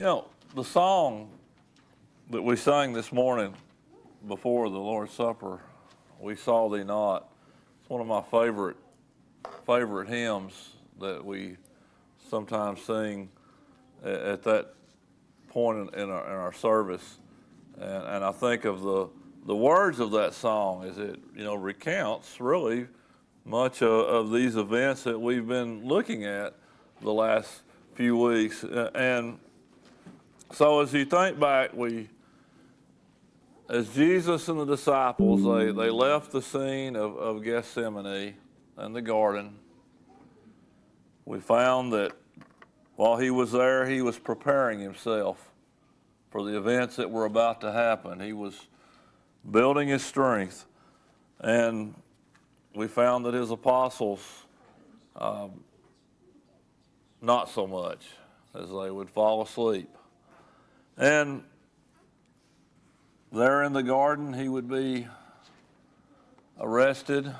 The song that we sang this morning before the Lord's Supper, "We Saw Thee Not," it's one of my favorite hymns that we sometimes sing at that point in our service. And I think of the words of that song as it recounts really much of these events that we've been looking at the last few weeks. And so as you think back, as Jesus and the disciples, they left the scene of Gethsemane and the garden, we found that while he was there, he was preparing himself for the events that were about to happen. He was building his strength. And we found that his apostles, not so much, as they would fall asleep. And there in the garden, he would be arrested.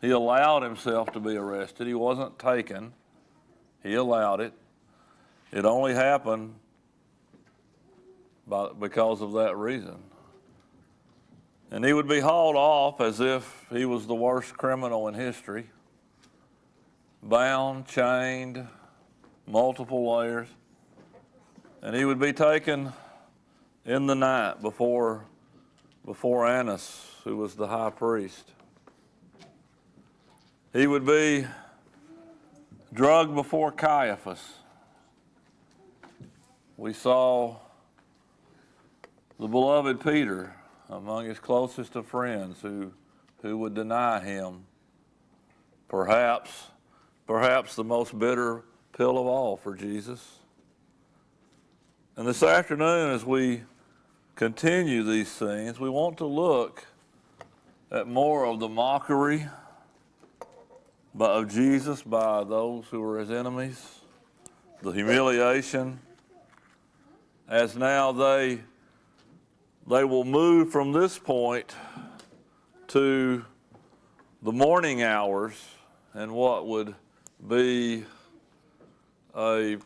He allowed himself to be arrested. He wasn't taken. He allowed it. It only happened because of that reason. And he would be hauled off as if he was the worst criminal in history, bound, chained, multiple layers. And he would be taken in the night before Annas, who was the high priest. He would be drugged before Caiaphas. We saw the beloved Peter among his closest of friends who would deny him. Perhaps the most bitter pill of all for Jesus. And this afternoon, as we continue these scenes, we want to look at more of the mockery of Jesus by those who were his enemies, the humiliation, as now they will move from this point to the morning hours and what would be a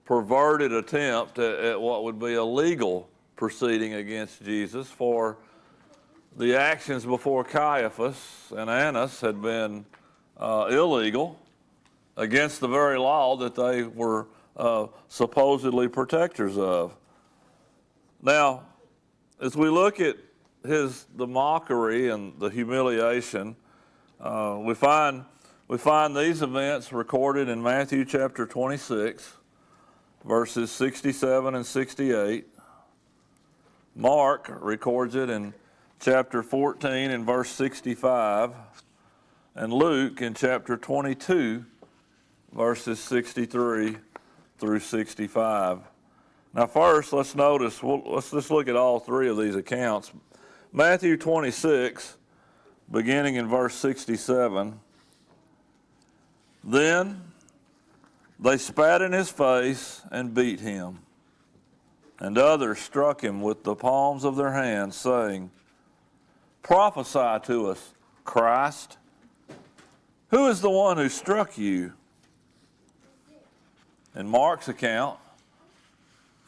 perverted attempt at what would be a legal proceeding against Jesus, for the actions before Caiaphas and Annas had been illegal, against the very law that they were supposedly protectors of. Now, as we look at the mockery and the humiliation, we find these events recorded in Matthew chapter 26, verses 67 and 68. Mark records it in chapter 14 and verse 65, and Luke in chapter 22, verses 63 through 65. Now first, let's just look at all three of these accounts. Matthew 26, beginning in verse 67. Then they spat in his face and beat him, and others struck him with the palms of their hands, saying, "Prophesy to us, Christ. Who is the one who struck you?" In Mark's account,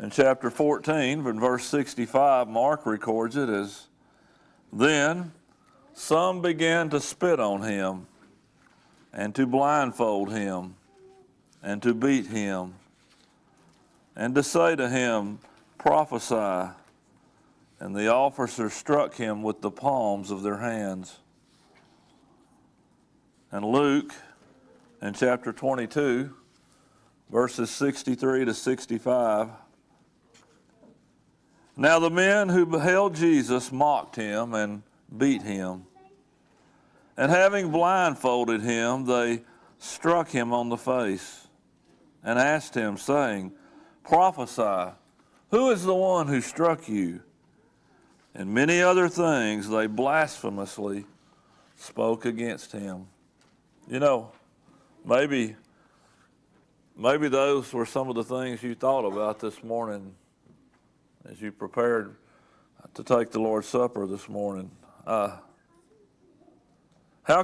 in chapter 14, in verse 65, Mark records it as, "Then some began to spit on him, and to blindfold him, and to beat him, and to say to him, 'Prophesy.' And the officers struck him with the palms of their hands." And Luke, in chapter 22, verses 63 to 65, "Now the men who beheld Jesus mocked him and beat him. And having blindfolded him, they struck him on the face and asked him, saying, 'Prophesy, who is the one who struck you?' And many other things they blasphemously spoke against him." Maybe those were some of the things you thought about this morning as you prepared to take the Lord's Supper this morning. How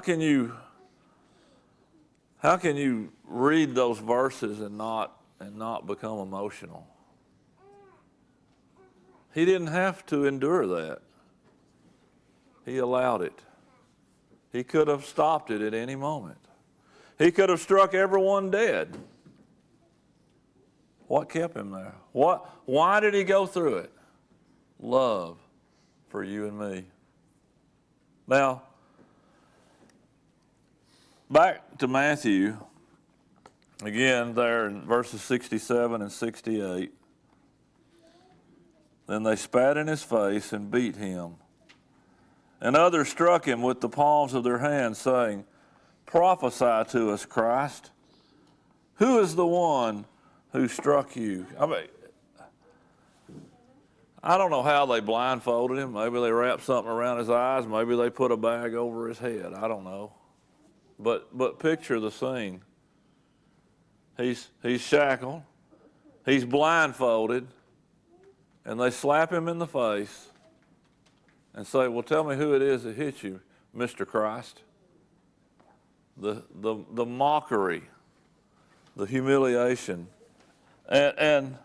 can you read those verses and not and not become emotional. He didn't have to endure that. He allowed it. He could have stopped it at any moment. He could have struck everyone dead. What kept him there? Why did he go through it? Love for you and me. Now, back to Matthew, again there in verses 67 and 68. Then they spat in his face and beat him. And others struck him with the palms of their hands, saying, Prophesy to us, Christ. Who is the one who struck you? I don't know how they blindfolded him. Maybe they wrapped something around his eyes. Maybe they put a bag over his head. I don't know. But picture the scene. He's shackled. He's blindfolded. And they slap him in the face and say, well, tell me who it is that hit you, Mr. Christ. The mockery, the humiliation. And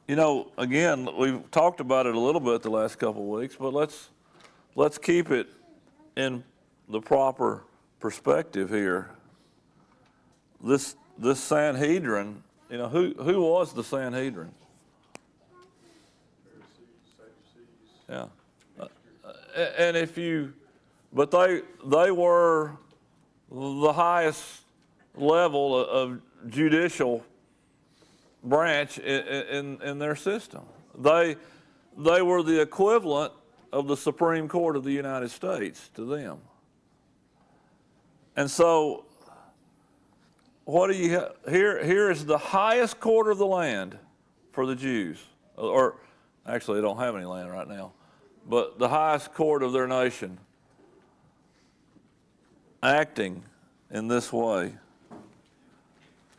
you know, again, we've talked about it a little bit the last couple of weeks, but let's keep it in the proper perspective here. This Sanhedrin, you know, who was the Sanhedrin? Yeah. And but they were the highest level of judicial branch in their system. They were the equivalent of the Supreme Court of the United States to them. And so, what do you have? Here is the highest court of the land for the Jews. Or, actually, they don't have any land right now. But the highest court of their nation acting in this way.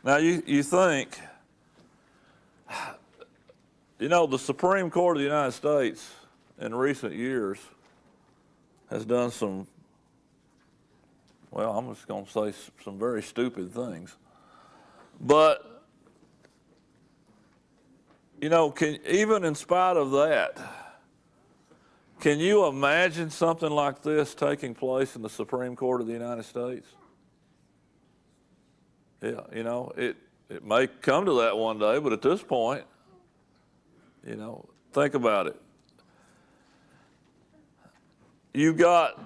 Now, you think, you know, the Supreme Court of the United States in recent years has done some, well, I'm just going to say some very stupid things. But, you know, even in spite of that, can you imagine something like this taking place in the Supreme Court of the United States? Yeah, you know, it may come to that one day, but at this point, you know, think about it. You've got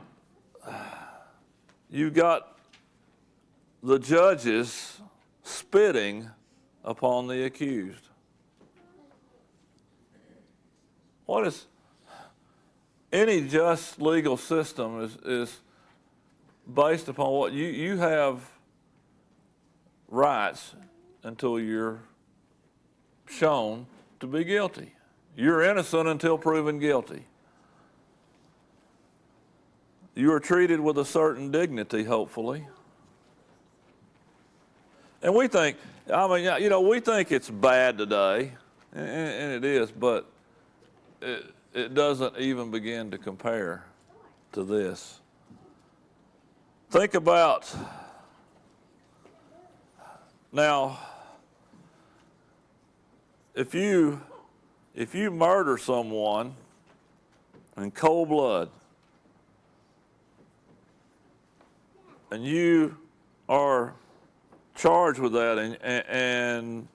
the judges spitting upon the accused. What is any just legal system is based upon what you have rights until you're shown to be guilty. You're innocent until proven guilty. You are treated with a certain dignity, hopefully. And we think, you know, we think it's bad today, and it is, but it doesn't even begin to compare to this. Think about, now, if you murder someone in cold blood, and you are charged with that, and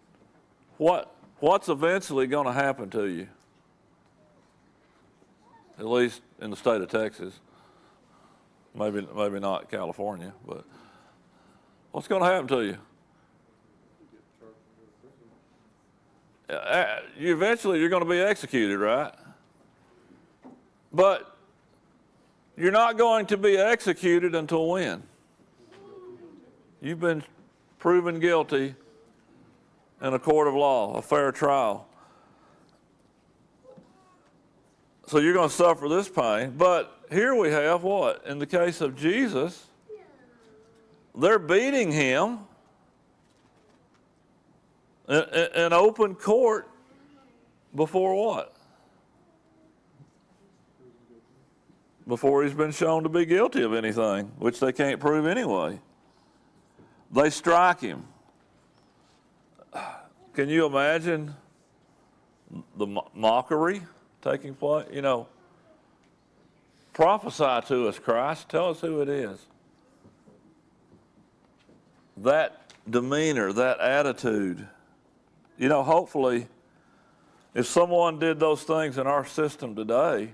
what's eventually going to happen to you? At least in the state of Texas, maybe not California, but what's going to happen to you? Eventually, you're going to be executed, right? But you're not going to be executed until when? You've been proven guilty in a court of law, a fair trial. So you're going to suffer this pain. But here we have what? In the case of Jesus, they're beating him in open court before what? Before he's been shown to be guilty of anything, which they can't prove anyway. They strike him. Can you imagine the mockery taking place? You know, prophesy to us, Christ. Tell us who it is. That demeanor, that attitude. You know, hopefully, if someone did those things in our system today,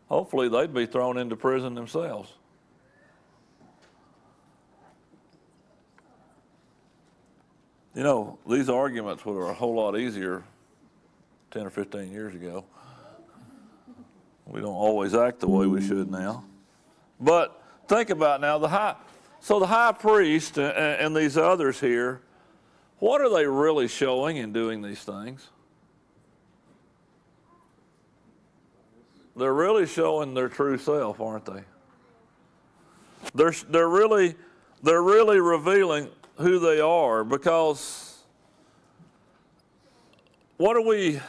hopefully they'd be thrown into prison themselves. You know, these arguments were a whole lot easier 10 or 15 years ago. We don't always act the way we should now. But think about now, the high priest and these others here, what are they really showing in doing these things? They're really showing their true self, aren't they? They're really revealing who they are, because what do we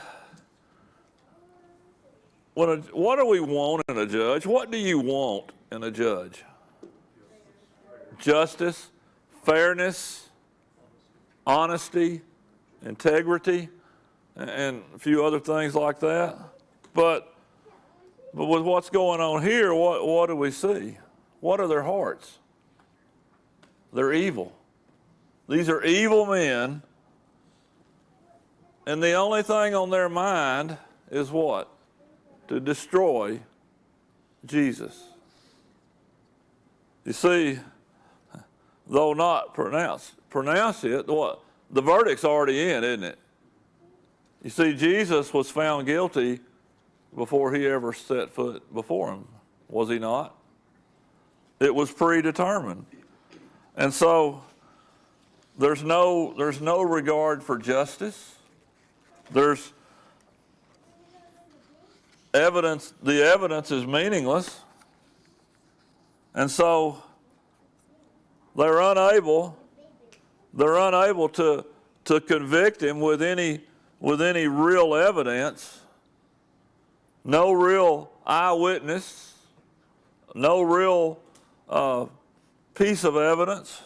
want in a judge? What do you want in a judge? Justice, fairness, honesty, integrity, and a few other things like that. But with what's going on here, what do we see? What are their hearts? They're evil. These are evil men, and the only thing on their mind is what? To destroy Jesus. You see, though not pronounce it, what? The verdict's already in, isn't it? You see, Jesus was found guilty before he ever set foot before him, was he not? It was predetermined. And so there's no regard for justice. There's evidence, the evidence is meaningless. And so they're unable to convict him with any real evidence, no real eyewitness, no real piece of evidence.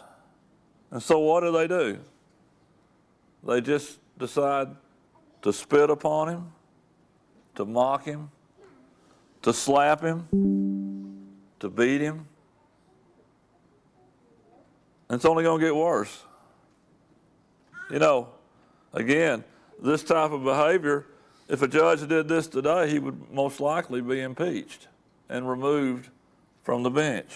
And so what do? They just decide to spit upon him, to mock him, to slap him, to beat him. And it's only going to get worse. You know, again, this type of behavior, if a judge did this today, he would most likely be impeached and removed from the bench.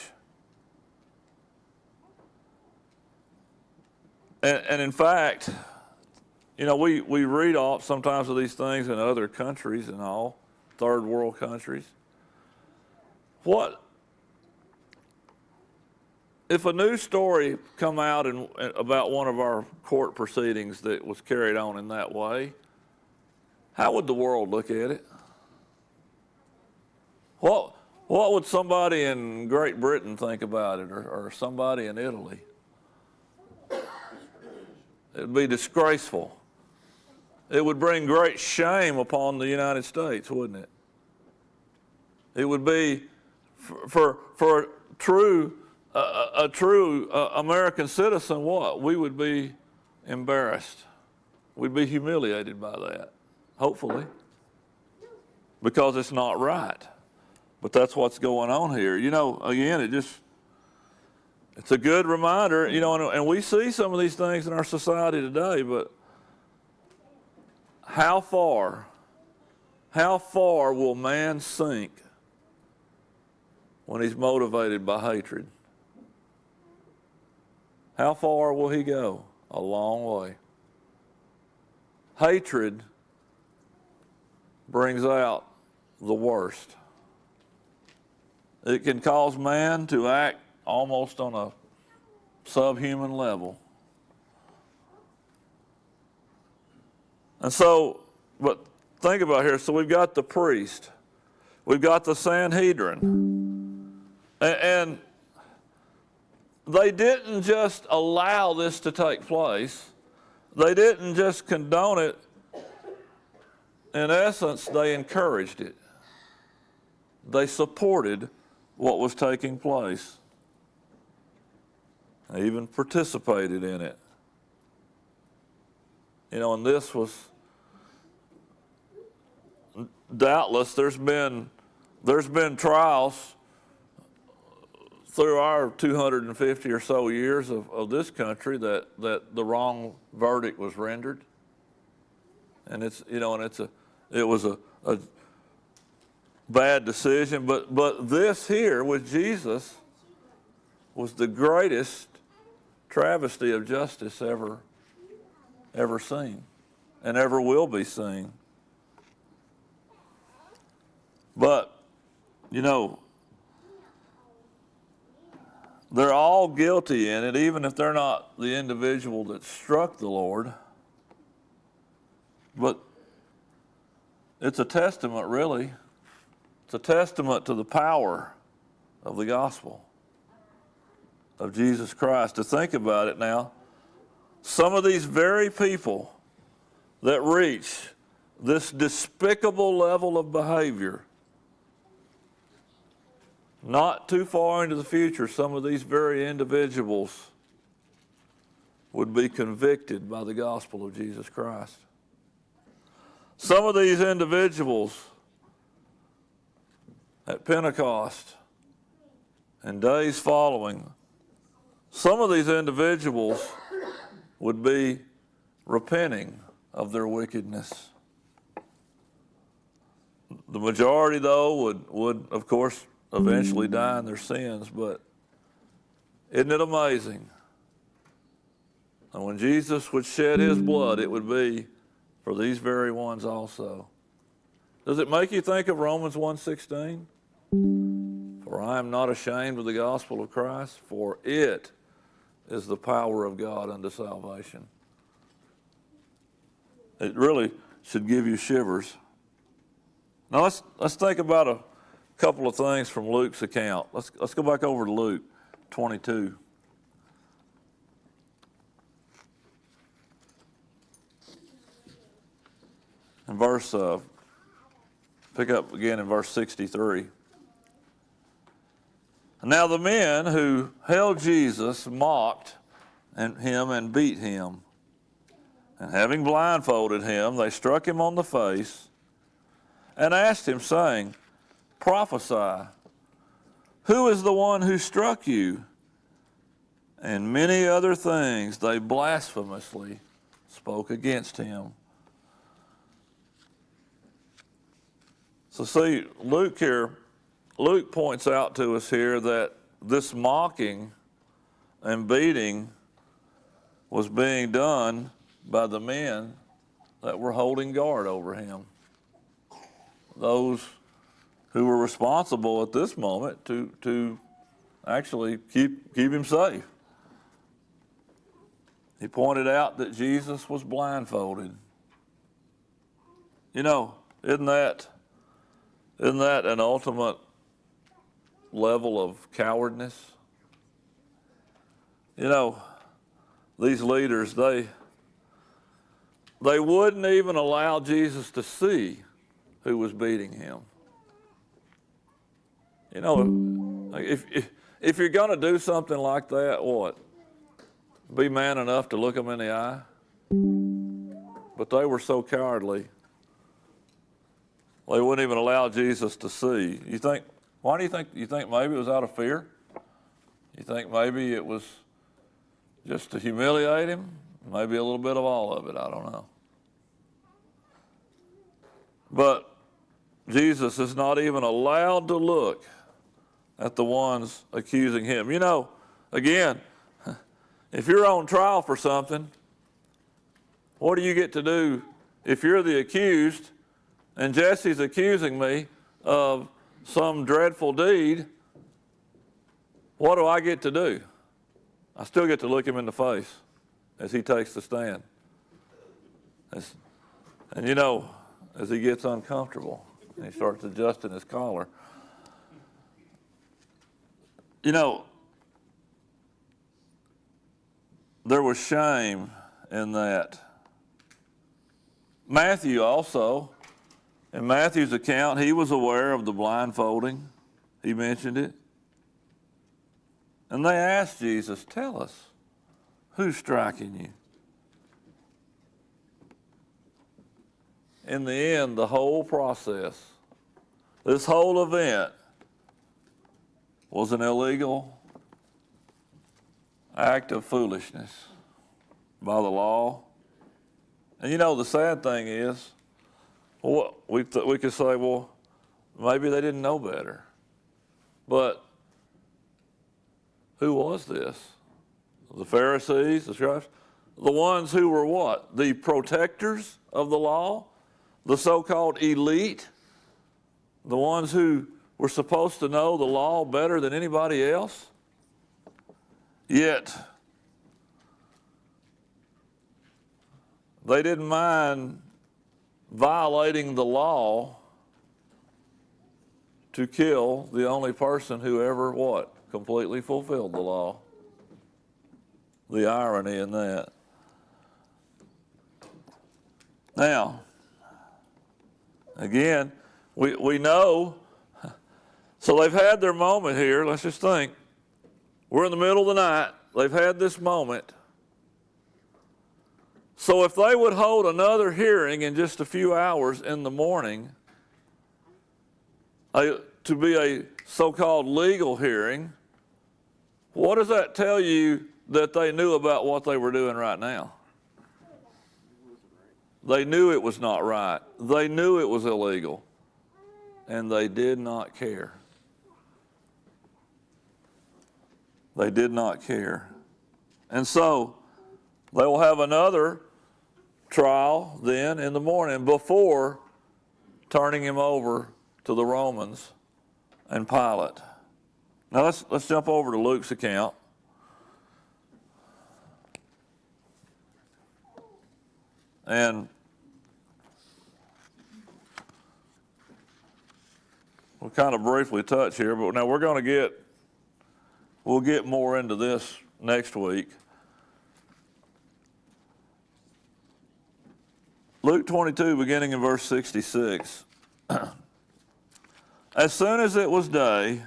And in fact, you know, we read off sometimes of these things in other countries and all, third world countries. What if a news story come out about one of our court proceedings that was carried on in that way? How would the world look at it? What would somebody in Great Britain think about it, or somebody in Italy? It would be disgraceful. It would bring great shame upon the United States, wouldn't it? It would be, for a true American citizen, what? We would be embarrassed. We'd be humiliated by that, hopefully, because it's not right. But that's what's going on here. You know, again, it's a good reminder, you know, and we see some of these things in our society today, but how far will man sink when he's motivated by hatred? How far will he go? A long way. Hatred brings out the worst. It can cause man to act almost on a subhuman level. And so, but think about here, so we've got the priest, we've got the Sanhedrin, and they didn't just allow this to take place. They didn't just condone it. In essence, they encouraged it. They supported what was taking place. They even participated in it. And this was doubtless there's been trials through our 250 or so years of this country that the wrong verdict was rendered, and it was a bad decision. But this here with Jesus was the greatest travesty of justice ever seen, and ever will be seen. But they're all guilty in it, even if they're not the individual that struck the Lord. But it's a testament, really. It's a testament to the power of the gospel of Jesus Christ. To think about it now, some of these very people that reach this despicable level of behavior, not too far into the future, some of these very individuals would be convicted by the gospel of Jesus Christ. Some of these individuals at Pentecost and days following, some of these individuals would be repenting of their wickedness. The majority, though, would of course eventually die in their sins. But isn't it amazing? And when Jesus would shed his blood, it would be for these very ones also. Does it make you think of Romans 1:16? For I am not ashamed of the gospel of Christ, for it is the power of God unto salvation. It really should give you shivers. Now let's think about a couple of things from Luke's account. Let's go back over to Luke 22. And pick up again in verse 63. Now the men who held Jesus mocked him and beat him. And having blindfolded him, they struck him on the face and asked him, saying, Prophesy, who is the one who struck you? And many other things they blasphemously spoke against him. So see, Luke points out to us here that this mocking and beating was being done by the men that were holding guard over him. Those who were responsible at this moment to actually keep him safe. He pointed out that Jesus was blindfolded. Isn't that an ultimate level of cowardness? These leaders, they wouldn't even allow Jesus to see who was beating him. If you're going to do something like that, what? Be man enough to look them in the eye? But they were so cowardly, they wouldn't even allow Jesus to see. Why do you think maybe it was out of fear? You think maybe it was just to humiliate him? Maybe a little bit of all of it, I don't know. But Jesus is not even allowed to look at the ones accusing him. Again, if you're on trial for something, what do you get to do if you're the accused and Jesse's accusing me of some dreadful deed? What do I get to do? I still get to look him in the face as he takes the stand. As he gets uncomfortable and he starts adjusting his collar. There was shame in that. Matthew also, in Matthew's account, he was aware of the blindfolding. He mentioned it. And they asked Jesus, tell us, who's striking you? in the end, the whole process, this whole event was an illegal act of foolishness by the law. And you know, the sad thing is, well, we could say, well, maybe they didn't know better. But who was this? The Pharisees, the scribes, the ones who were what? The protectors of the law, the so-called elite, the ones who were supposed to know the law better than anybody else. Yet, they didn't mind violating the law to kill the only person who ever what? Completely fulfilled the law. The irony in that. Now, again, we know, so they've had their moment here. Let's just think. We're in the middle of the night. They've had this moment. So if they would hold another hearing in just a few hours in the morning, to be a so-called legal hearing, what does that tell you that they knew about what they were doing right now? They knew it was not right. They knew it was illegal. And they did not care. They did not care. And so they will have another trial then in the morning before turning him over to the Romans and Pilate. Now let's jump over to Luke's account. And we'll kind of briefly touch here, but now we'll get more into this next week. Luke 22, beginning in verse 66. As soon as it was day,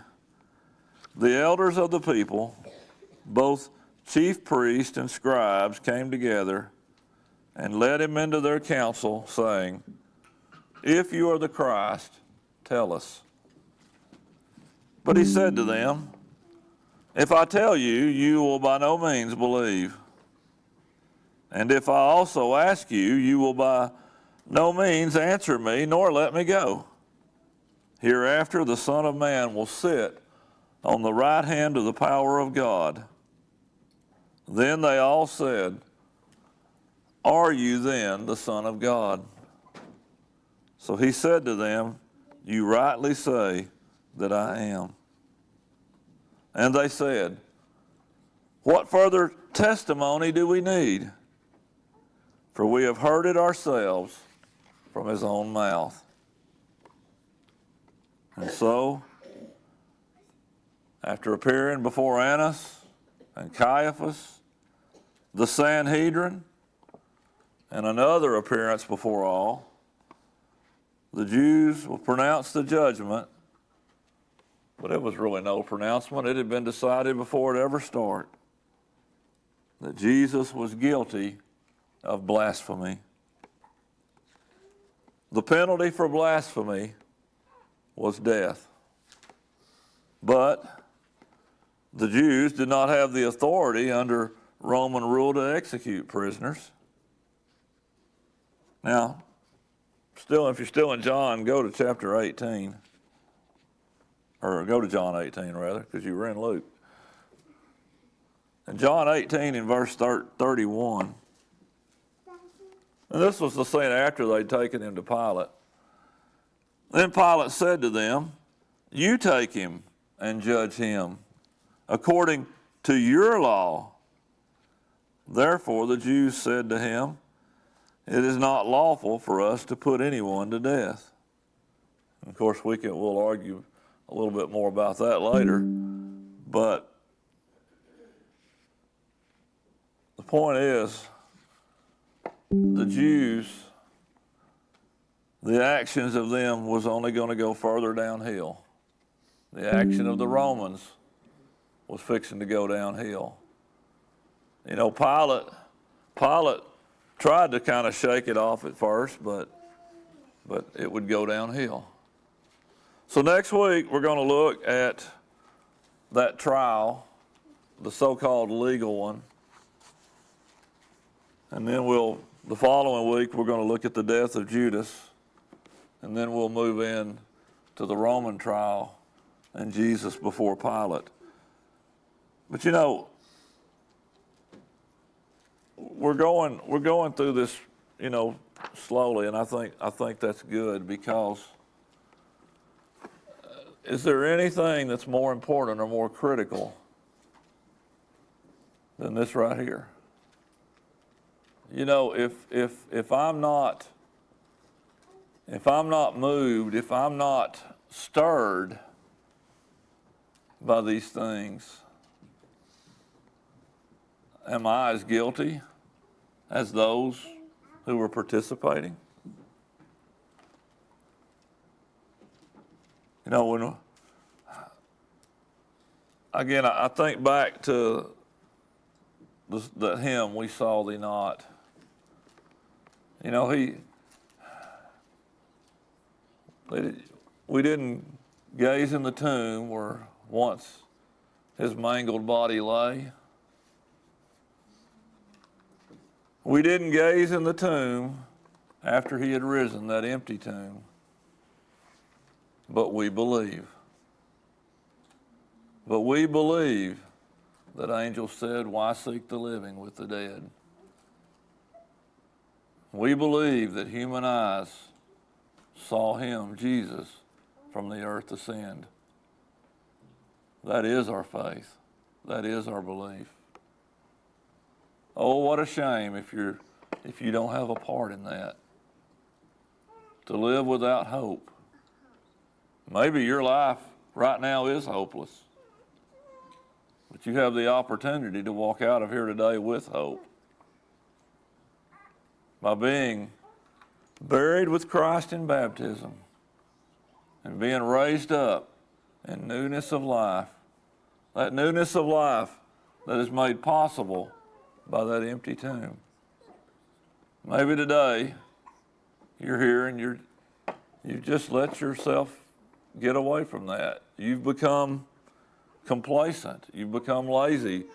the elders of the people, both chief priests and scribes, came together and led him into their council, saying, "If you are the Christ, tell us." But he said to them, "If I tell you, you will by no means believe. And if I also ask you, you will by no means answer me, nor let me go. Hereafter the Son of Man will sit on the right hand of the power of God." Then they all said, "Are you then the Son of God?" So he said to them, "You rightly say that I am." And they said, "What further testimony do we need? For we have heard it ourselves from his own mouth." And so, after appearing before Annas and Caiaphas, the Sanhedrin, and another appearance before all, the Jews will pronounce the judgment. But it was really no pronouncement. It had been decided before it ever started that Jesus was guilty of blasphemy. The penalty for blasphemy was death. But the Jews did not have the authority under Roman rule to execute prisoners. Now, if you're still in John, go to chapter 18. Or go to John 18, rather, because you were in Luke. In John 18, in verse 31, and this was the scene after they'd taken him to Pilate. Then Pilate said to them, "You take him and judge him according to your law." Therefore the Jews said to him, "It is not lawful for us to put anyone to death." And of course, we'll argue a little bit more about that later. But the point is, the Jews, the actions of them was only going to go further downhill. The action of the Romans was fixing to go downhill. You know, Pilate tried to kind of shake it off at first, but but it would go downhill. So next week, we're going to look at that trial, the so-called legal one. And then the following week, we're going to look at the death of Judas. And then we'll move in to the Roman trial and Jesus before Pilate. But you know, we're going through this, you know, slowly, and I think that's good, because is there anything that's more important or more critical than this right here? You know, if I'm not moved, if I'm not stirred by these things, am I as guilty as those who were participating? You know, when again, I think back to the hymn, "We Saw Thee Not." You know, we didn't gaze in the tomb where once his mangled body lay. We didn't gaze in the tomb after he had risen, that empty tomb, but we believe. But we believe that angels said, "Why seek the living with the dead?" We believe that human eyes saw him, Jesus, from the earth ascend. That is our faith. That is our belief. Oh, what a shame if you don't have a part in that. To live without hope. Maybe your life right now is hopeless, but you have the opportunity to walk out of here today with hope. By being buried with Christ in baptism and being raised up in newness of life. That newness of life that is made possible by that empty tomb. Maybe today you're here and you've just let yourself get away from that. You've become complacent. You've become lazy.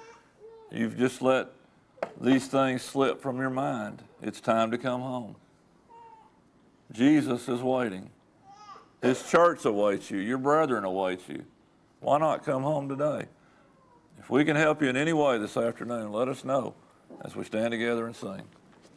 You've just let these things slip from your mind. It's time to come home. Jesus is waiting. His church awaits you. Your brethren await you. Why not come home today? If we can help you in any way this afternoon, let us know as we stand together and sing.